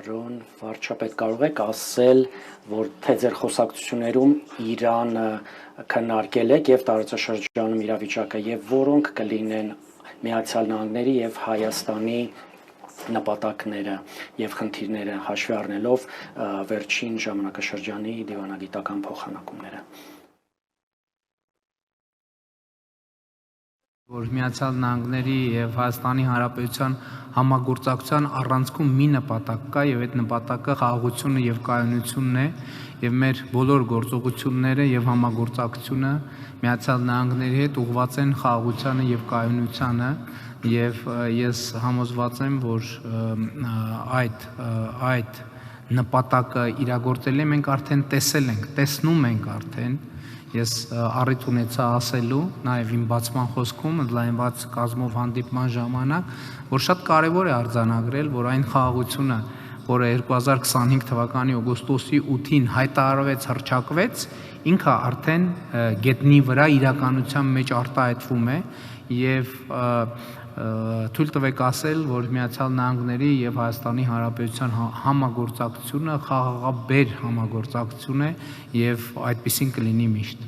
Պարոն վարչապետ, կարող եք ասել, որ թե ձեր խոսակցություններում Իրանը քննարկել եք եւ տարածաշրջանում իրավիճակը եւ որոնք կլինեն Միացյալ Նահանգների եւ Հայաստանի նպատակները եւ խնդիրները հաշվի առնելով վերջին ժամանակաշրջանի դիվանագիտական փոխանակումները։ Որ Միացյալ Նահանգների եւ Հայաստանի Հանրապետության համագործակցության առանցքում մի նպատակ կա եւ այդ նպատակը խաղաղությունը եւ կայունությունն է եւ մեր բոլոր գործողությունները եւ համագործակցությունը Միացյալ Նահանգների հետ ուղղված են խաղաղությանը եւ կայունությանը եւ ես համոզված եմ, որ այդ նպատակը իրագործել մենք արդեն տեսել ենք, տեսնում ենք արդեն Ես առիթ ունեցա ասելու, նաև իմ բացման խոսքում, ընդլայնված կազմով հանդիպման ժամանակ, որ շատ կարևոր է արձանագրել, որ այն խաղաղությունը, որը 2025 թվականի օգոստոսի 8-ին հայտարարվեց, հռչակվեց, ինքը արդեն գետնի վրա իրականության մեջ արտահայտվում է եւ թույլ տվեք ասել, որ Միացյալ Նահանգների եւ Հայաստանի Հանրապետության համագործակցությունը խաղաղաբեր համագործակցություն է եւ այդպեսին կլինի միշտ։